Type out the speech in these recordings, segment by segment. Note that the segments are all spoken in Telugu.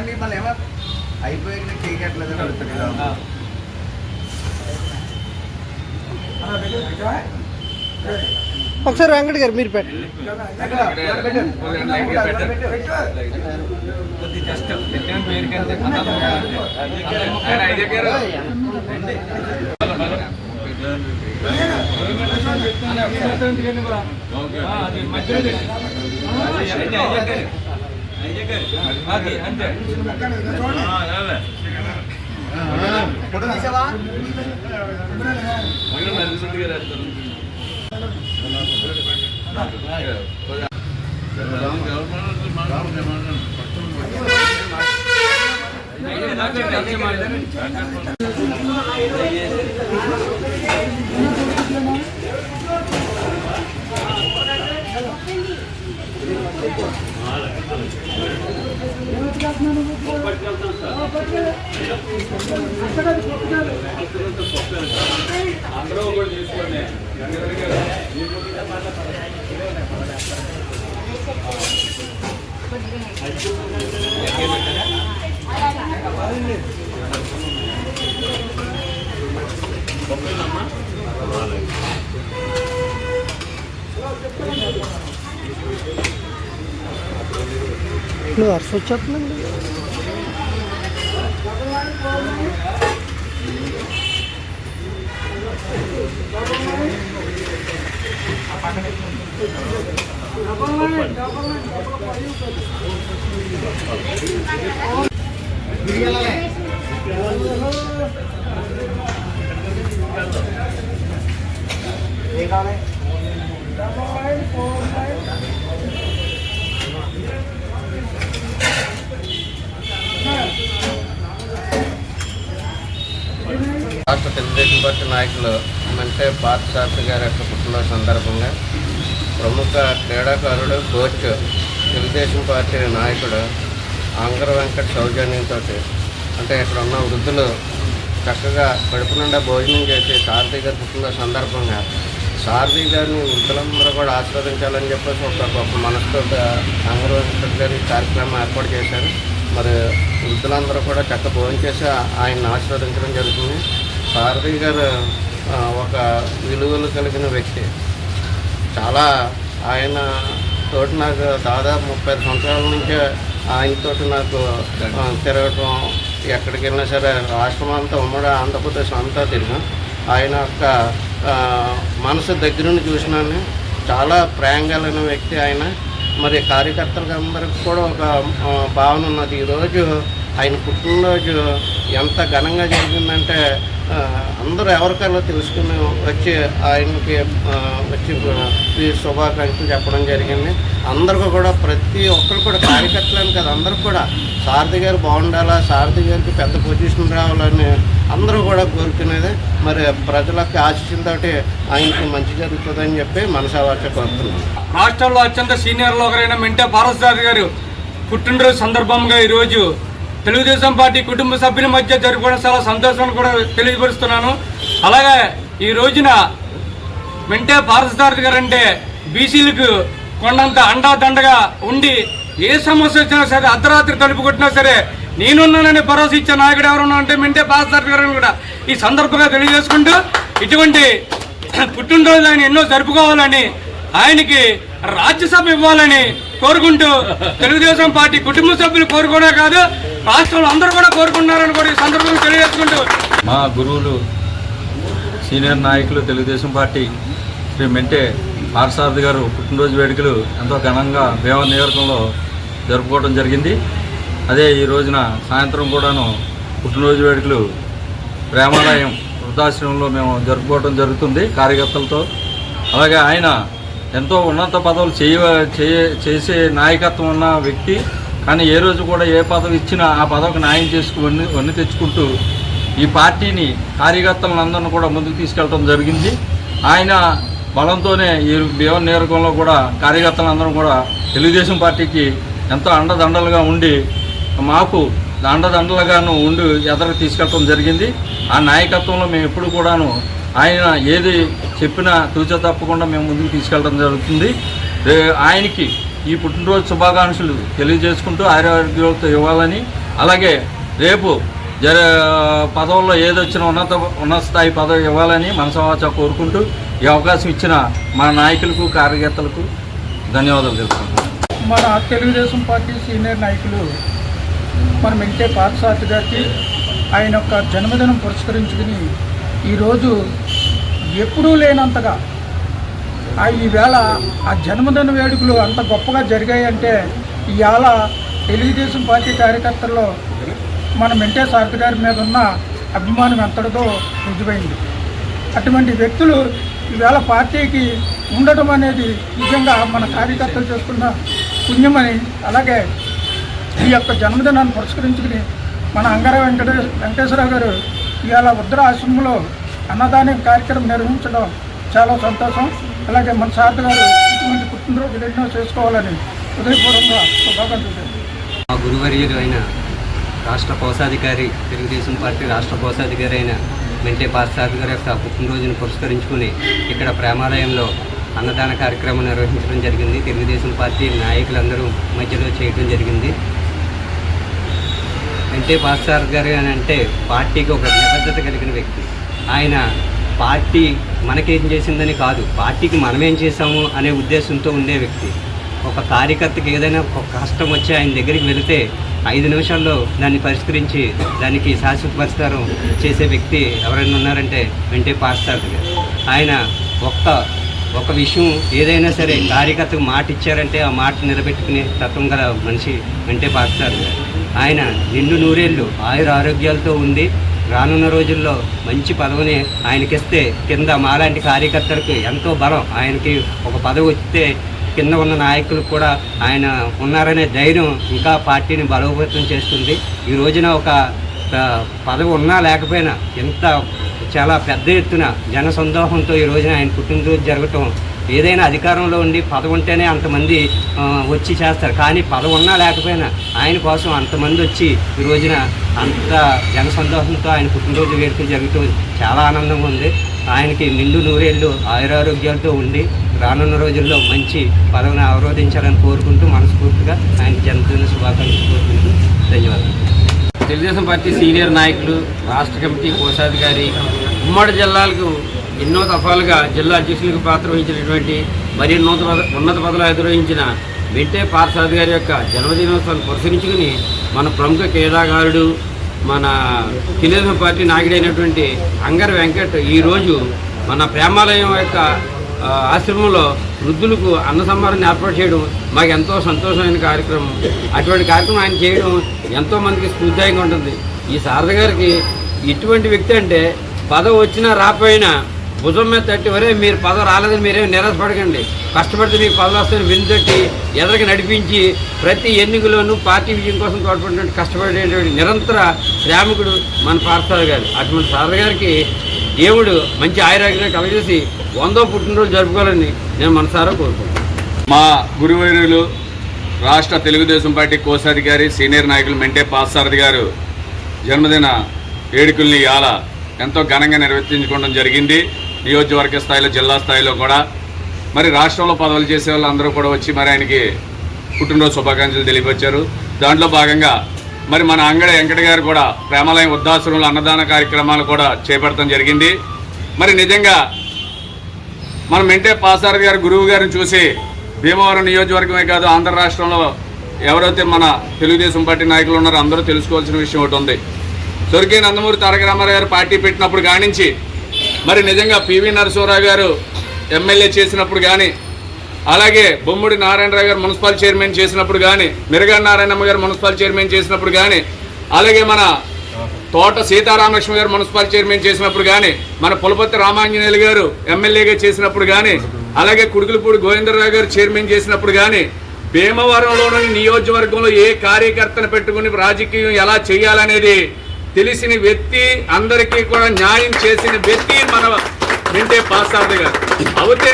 మిమ్మల్ని ఏమో అయిపోయి చేయట్లేదు అడుగుతుంది. ఒకసారి వెంకట గారు మీరు పెట్టండి. నువ్వు అర్స్ వచ్చేస్తుందండి. ఏ కావాలి? రాష్ట్ర తెలుగుదేశం పార్టీ నాయకులు అంటే పార్థసారథి గారి యొక్క పుట్టినరోజు సందర్భంగా ప్రముఖ క్రీడాకారుడు కోచ్ తెలుగుదేశం పార్టీ నాయకుడు ఆంధ్ర వెంకట సౌజన్యంతో అంటే ఇక్కడ ఉన్న వృద్ధులు చక్కగా కడుపు నిండా భోజనం చేసి సారథి గారి పుట్టినరోజు సందర్భంగా సారథి గారిని వృద్ధులందరూ కూడా ఆశీర్వదించాలని చెప్పేసి ఒక గొప్ప మనసుతో ఆంధ్ర వెంకట గారి కార్యక్రమం ఏర్పాటు చేశారు. మరి వృద్ధులందరూ కూడా చక్క భోజనం చేసి ఆయన్ని ఆశీర్వదించడం జరుగుతుంది. సారథి గారు ఒక విలువలు కలిగిన వ్యక్తి. చాలా ఆయన తోటి నాకు దాదాపు 35 సంవత్సరాల నుంచే ఆయనతోటి నాకు తిరగటం, ఎక్కడికి వెళ్ళినా సరే రాష్ట్రం అంతా ఉమ్మడి ఆంధ్రప్రదేశ్ అంతా తిరిగాం. ఆయన యొక్క మనసు దగ్గరుండి చూసినాను. చాలా ప్రేమ కలిగిన వ్యక్తి ఆయన. మరి కార్యకర్తలకు అందరికి కూడా ఒక భావన ఉన్నది. ఈరోజు ఆయన పుట్టినరోజు ఎంత ఘనంగా జరిగిందంటే అందరూ ఎవరికైనా తెలుసుకుని వచ్చి ఆయనకి వచ్చి శుభాకాంక్షలు చెప్పడం జరిగింది. అందరికీ కూడా ప్రతి ఒక్కరు కూడా కార్యకర్తలని కదా అందరూ కూడా సారథి గారు బాగుండాలా, సారథి గారికి పెద్ద పొజిషన్ రావాలని అందరూ కూడా కోరుకునేది. మరి ప్రజలకు ఆశించతో ఆయనకి మంచి జరుగుతుందని చెప్పి మనసావాచ కోరుతున్నాం. రాష్ట్రంలో అత్యంత సీనియర్లో ఒకరైన మెంటే పార్థసారథి గారు పుట్టినరోజు సందర్భంగా ఈరోజు తెలుగుదేశం పార్టీ కుటుంబ సభ్యుల మధ్య జరుపుకోవడం చాలా సంతోషాన్ని కూడా తెలియపరుస్తున్నాను. అలాగే ఈ రోజున మెంటే పార్థసారథి గారు అంటే బీసీలకు కొండంత అండాదండగా ఉండి ఏ సమస్య వచ్చినా సరే అర్ధరాత్రి తలుపు కొట్టినా సరే నేనున్నానని భరోసా ఇచ్చే నాయకుడు ఎవరున్నా అంటే మెంటే పార్థసారథి గారిని కూడా ఈ సందర్భంగా తెలియజేసుకుంటూ ఇటువంటి పుట్టినరోజు ఆయన ఎన్నో జరుపుకోవాలని, ఆయనకి రాజ్యసభ ఇవ్వాలని కోరుకుంటూ తెలుగుదేశం పార్టీ కుటుంబ సభ్యులు కోరుకోవడే కాదు రాష్ట్రంలో అందరూ కూడా కోరుకుంటున్నారని కూడా ఈ సందర్భంగా తెలియజేసుకుంటూ మా గురువులు సీనియర్ నాయకులు తెలుగుదేశం పార్టీ శ్రీ మెంటే పార్థసారథి గారు పుట్టినరోజు వేడుకలు ఎంతో ఘనంగా భీమవరం నియోజకవర్గంలో జరుపుకోవడం జరిగింది. అదే ఈ రోజున సాయంత్రం కూడాను పుట్టినరోజు వేడుకలు ప్రేమాలయం వృద్ధాశ్రమంలో మేము జరుపుకోవడం జరుగుతుంది కార్యకర్తలతో. అలాగే ఆయన ఎంతో ఉన్నత పదవులు చేసే నాయకత్వం ఉన్న వ్యక్తి. కానీ ఏ రోజు కూడా ఏ పదవి ఇచ్చినా ఆ పదవికి న్యాయం చేసుకుని వన్ని తెచ్చుకుంటూ ఈ పార్టీని కార్యకర్తలందరినీ కూడా ముందుకు తీసుకెళ్ళడం జరిగింది. ఆయన బలంతోనే ఈ భీమవరం నియోజకవర్గంలో కూడా కార్యకర్తలందరూ కూడా తెలుగుదేశం పార్టీకి ఎంతో అండదండలుగా ఉండి మాకు అండదండలుగాను ఉండి ఎదరికి తీసుకెళ్ళడం జరిగింది. ఆ నాయకత్వంలో మేము ఎప్పుడు కూడాను ఆయన ఏది చెప్పినా తూచా తప్పకుండా మేము ముందుకు తీసుకెళ్ళడం జరుగుతుంది. ఆయనకి ఈ పుట్టినరోజు శుభాకాంక్షలు తెలియజేసుకుంటూ ఆరోగ్యాలతో ఇవ్వాలని, అలాగే రేపు పదవుల్లో ఏదొచ్చినా ఉన్నత స్థాయి పదవి ఇవ్వాలని మనసావాచ కోరుకుంటూ ఈ అవకాశం ఇచ్చిన మా నాయకులకు కార్యకర్తలకు ధన్యవాదాలు తెలుపుకుంటున్నాను. మన తెలుగుదేశం పార్టీ సీనియర్ నాయకులు మన మెంటే పార్థసారథి గారికి ఆయన యొక్క జన్మదినం పురస్కరించుకుని ఈరోజు ఎప్పుడూ లేనంతగా ఈవేళ ఆ జన్మదిన వేడుకలు అంత గొప్పగా జరిగాయంటే ఇవాళ తెలుగుదేశం పార్టీ కార్యకర్తల్లో మన మెంటే సారథి గారి మీద ఉన్న అభిమానం ఎంతటిదో రుజువైంది. అటువంటి వ్యక్తులు ఈవేళ పార్టీకి ఉండటం అనేది నిజంగా మన కార్యకర్తలు చేసుకున్న పుణ్యమని, అలాగే ఈ యొక్క జన్మదినాన్ని పురస్కరించుకుని మన అంగార వెంకటేశ్వరరావు గారు ఇవాళ ఉత్తర ఆశ్రమంలో అన్నదాన కార్యక్రమం నిర్వహించడం చాలా సంతోషం. అలాగే మన సారథి గారు ఇటువంటి పుట్టినరోజులు ఎన్నో చేసుకోవాలని హృదయపూర్వకంగా శుభాకాంక్షలు. మా గురువర్యులు అయిన రాష్ట్ర కోశాధికారి, తెలుగుదేశం పార్టీ రాష్ట్ర కోశాధికారి అయిన మెంటే పార్థసారథి గారి యొక్క పుట్టినరోజును పురస్కరించుకుని ఇక్కడ ప్రేమాలయంలో అన్నదాన కార్యక్రమం నిర్వహించడం జరిగింది. తెలుగుదేశం పార్టీ నాయకులందరూ మధ్యలో చేయడం జరిగింది. మెంటే పార్థసారథి గారు అని అంటే పార్టీకి ఒక నిబద్ధత కలిగిన వ్యక్తి. ఆయన పార్టీ మనకేం చేసిందని కాదు, పార్టీకి మనమేం చేశాము అనే ఉద్దేశంతో ఉండే వ్యక్తి. ఒక కార్యకర్తకి ఏదైనా ఒక కష్టం వచ్చి ఆయన దగ్గరికి వెళితే 5 నిమిషాల్లో దాన్ని పరిష్కరించి దానికి శాశ్వత పరిష్కారం చేసే వ్యక్తి ఎవరైనా ఉన్నారంటే మెంటే పార్థసారథి గారు. ఆయన ఒక విషయం ఏదైనా సరే కార్యకర్తకు మాట ఇచ్చారంటే ఆ మాట నిలబెట్టుకునే తత్వం గల మనిషి మెంటే పార్థసారథి గారు. ఆయన నిండు నూరేళ్ళు ఆయుర ఆరోగ్యాలతో ఉంది. రానున్న రోజుల్లో మంచి పదవిని ఆయనకిస్తే కింద మాలాంటి కార్యకర్తలకు ఎంతో బలం. ఆయనకి ఒక పదవి వస్తే కింద ఉన్న నాయకులకు కూడా ఆయన ఉన్నారనే ధైర్యం ఇంకా పార్టీని బలోపేతం చేస్తుంది. ఈ రోజున ఒక పదవి ఉన్నా లేకపోయినా ఎంత చాలా పెద్ద ఎత్తున జన సందోహంతో ఈ రోజున ఆయన పుట్టినరోజు జరగటం, ఏదైనా అధికారంలో ఉండి పదవి ఉంటేనే అంతమంది వచ్చి చేస్తారు, కానీ పదవి ఉన్నా లేకపోయినా ఆయన కోసం అంతమంది వచ్చి ఈ రోజున అంత జన సందోహంతో ఆయన పుట్టినరోజు వేడుకలు జరగటం చాలా ఆనందంగా ఉంది. ఆయనకి నిండు నూరేళ్ళు ఆయురారోగ్యాలతో ఉండి రానున్న రోజుల్లో మంచి పదవిని అవరోధించాలని కోరుకుంటూ మనస్ఫూర్తిగా ఆయన జన్మదిన శుభాకాంక్షలు కోరుకుంటూ ధన్యవాదాలు. తెలుగుదేశం పార్టీ సీనియర్ నాయకులు, రాష్ట్ర కమిటీ కోశాధికారి, ఉమ్మడి జిల్లాలకు ఎన్నో దఫాలుగా జిల్లా అధ్యక్షులకు పాత్ర వహించినటువంటి మరి ఉన్నత పదవులు అధిరోహించిన మెంటే పార్థసారథి గారి యొక్క జన్మదినోత్సవాన్ని పురస్కరించుకుని మన ప్రముఖ క్రీడాకారుడు, మన తెలుగుదేశం పార్టీ నాయకుడైనటువంటి అంగార వెంకట్ ఈరోజు మన ప్రేమాలయం యొక్క ఆశ్రమంలో వృద్ధులకు అన్న సంభారాన్ని ఏర్పాటు చేయడం మాకు ఎంతో సంతోషమైన కార్యక్రమం. అటువంటి కార్యక్రమం ఆయన చేయడం ఎంతోమందికి స్ఫూర్తిదాయంగా ఉంటుంది. ఈ సారథి గారికి ఇటువంటి వ్యక్తి అంటే పదవి వచ్చినా రాకపోయినా భుజం మీద తట్టి, వరే మీరు పదవి రాలేదని మీరేమి నిరాశపడకండి, కష్టపడితే మీకు పదవి వస్తాయని వినితట్టి ఎదరికి నడిపించి ప్రతి ఎన్నికల్లోనూ పార్టీ విజయం కోసం తోడ్పడినట్టు కష్టపడేటువంటి నిరంతర శ్రామికుడు మన పార్థసారథి గారు. అటువంటి సారథి గారికి దేవుడు మంచి ఆయురాగ్యం కలగజేసి 100వ పుట్టినరోజు జరుపుకోవాలని నేను మనసారా కోరుకుంటున్నాను. మా గురువర్యులు రాష్ట్ర తెలుగుదేశం పార్టీ కోశాధికారి సీనియర్ నాయకులు మెంటే పార్థసారథి గారు జన్మదిన వేడుకల్ని ఇవాళ ఎంతో ఘనంగా నిర్వర్తించుకోవడం జరిగింది. నియోజకవర్గ స్థాయిలో, జిల్లా స్థాయిలో కూడా మరి రాష్ట్రంలో పదవులు చేసే వాళ్ళు అందరూ కూడా వచ్చి మరి ఆయనకి పుట్టినరోజు శుభాకాంక్షలు తెలియపరిచారు. దాంట్లో భాగంగా మరి మన అంగడ వెంకట గారు కూడా ప్రేమాలయం వృద్ధాశ్రమంలో అన్నదాన కార్యక్రమాలు కూడా చేపట్టడం జరిగింది. మరి నిజంగా మన మెంటే పార్థసారథి గారు గురువు గారిని చూసి భీమవరం నియోజకవర్గమే కాదు ఆంధ్ర రాష్ట్రంలో ఎవరైతే మన తెలుగుదేశం పార్టీ నాయకులు ఉన్నారో అందరూ తెలుసుకోవాల్సిన విషయం ఒకటి ఉంది. స్వర్గీయ నందమూరి తారక రామారావు గారు పార్టీ పెట్టినప్పుడు కానించి మరి నిజంగా పివి నరసింహారావు గారు ఎమ్మెల్యే చేసినప్పుడు కానీ, అలాగే బొమ్మడి నారాయణరావు గారు మున్సిపల్ చైర్మన్ చేసినప్పుడు కానీ, మిరగాడి నారాయణమ్మ గారు మున్సిపల్ చైర్మన్ చేసినప్పుడు కానీ, అలాగే మన తోట సీతారామలక్ష్మి గారు మున్సిపల్ చైర్మన్ చేసినప్పుడు కానీ, మన పులపతి రామాంజనేయులు గారు ఎమ్మెల్యేగా చేసినప్పుడు కానీ, అలాగే కుడుకులపూడి గోవిందరావు గారు చైర్మన్ చేసినప్పుడు కానీ, భీమవరంలోని నియోజకవర్గంలో ఏ కార్యకర్తను పెట్టుకుని రాజకీయం ఎలా చేయాలనేది తెలిసిన వ్యక్తి, అందరికీ కూడా న్యాయం చేసిన వ్యక్తి మన మెంటే పార్థసారథి గారు. అయితే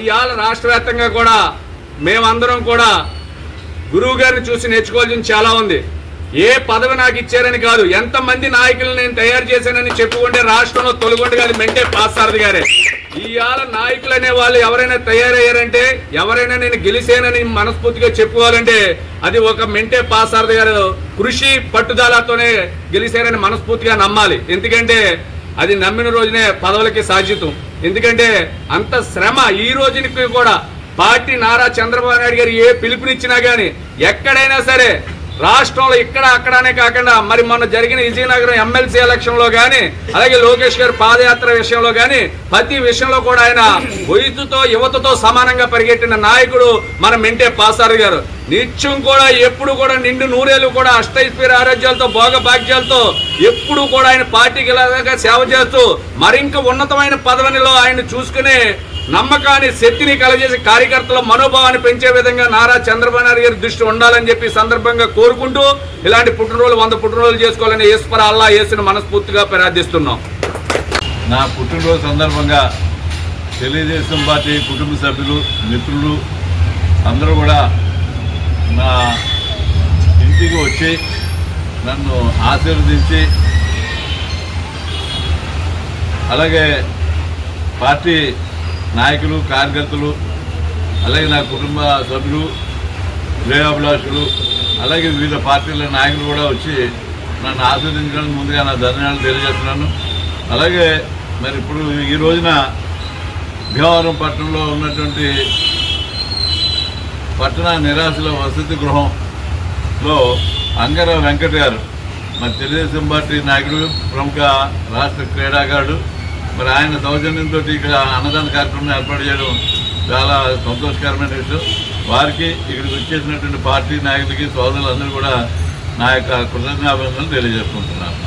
ఇవాళ రాష్ట్ర వ్యాప్తంగా కూడా మేమందరం కూడా గురువు గారిని చూసి నేర్చుకోవాల్సింది చాలా ఉంది. ఏ పదవి నాకు ఇచ్చారని కాదు, ఎంతమంది నాయకులను నేను తయారు చేశానని చెప్పుకుంటే రాష్ట్రంలో తొలగొండగాలి మెంటే పార్థసారథి గారే. ఇవాళ నాయకులు అనే వాళ్ళు ఎవరైనా తయారయ్యారంటే, ఎవరైనా నేను గెలిచానని మనస్ఫూర్తిగా చెప్పుకోవాలంటే అది ఒక మెంటే పార్థసారథి గారు కృషి పట్టుదలతోనే గెలిచారని మనస్ఫూర్తిగా నమ్మాలి. ఎందుకంటే అది నమ్మిన రోజునే పదవులకి సాధ్యతం. ఎందుకంటే అంత శ్రమ ఈ రోజునికి కూడా పార్టీ నారా చంద్రబాబు నాయుడు గారు ఏ పిలుపునిచ్చినా కానీ ఎక్కడైనా సరే రాష్ట్రంలో ఇక్కడ అక్కడనే కాకుండా మరి మొన్న జరిగిన విజయనగరం ఎమ్మెల్సీ ఎలక్షన్లో కానీ, అలాగే లోకేష్ గారి పాదయాత్ర విషయంలో కానీ ప్రతి విషయంలో కూడా ఆయన వయసుతో యువతతో సమానంగా పరిగెట్టిన నాయకుడు మన మెంటే పార్థసారథి గారు. నిత్యం కూడా ఎప్పుడు కూడా నిండు నూరేళ్ళు కూడా అష్టైశ్వర్య ఆరోగ్యాలతో భోగ భాగ్యాలతో ఎప్పుడు కూడా ఆయన పార్టీకి ఇలాగా సేవ చేస్తూ మరింక ఉన్నతమైన పదవిలో ఆయన చూసుకునే నమ్మకాన్ని, శక్తిని కలగజేసి కార్యకర్తల మనోభావాన్ని పెంచే విధంగా నారా చంద్రబాబు నాయుడు గారి దృష్టి ఉండాలని చెప్పి సందర్భంగా కోరుకుంటూ ఇలాంటి పుట్టినరోజు 100 పుట్టినరోజులు చేసుకోవాలని ఈశ్వర అల్లా యేసుని మనస్ఫూర్తిగా ప్రార్థిస్తున్నాం. నా పుట్టినరోజు సందర్భంగా తెలుగుదేశం పార్టీ కుటుంబ సభ్యులు, మిత్రులు అందరూ కూడా నా ఇంటికి వచ్చి నన్ను ఆశీర్వదించి, అలాగే పార్టీ నాయకులు, కార్యకర్తలు, అలాగే నా కుటుంబ సభ్యులు, శ్రేయోభిలాషులు, అలాగే వివిధ పార్టీల నాయకులు కూడా వచ్చి నన్ను ఆశీర్వదించడానికి ముందుగా నా ధన్యవాదాలు తెలియజేస్తున్నాను. అలాగే మరి ఇప్పుడు ఈ రోజున భీమవరం పట్టణంలో ఉన్నటువంటి పట్టణ నిరాశల వసతి గృహంలో అంగర వెంకట్ గారు, మరి తెలుగుదేశం పార్టీ నాయకుడు, ప్రముఖ రాష్ట్ర క్రీడాకారుడు, మరి ఆయన సౌజన్యంతో ఇక్కడ అన్నదాన కార్యక్రమం ఏర్పాటు చేయడం చాలా సంతోషకరమైన విషయం. వారికి ఇక్కడికి వచ్చేసినటువంటి పార్టీ నాయకులకి, సోదరులందరూ కూడా నా యొక్క కృతజ్ఞాభినందనలు తెలియజేసుకుంటున్నాను.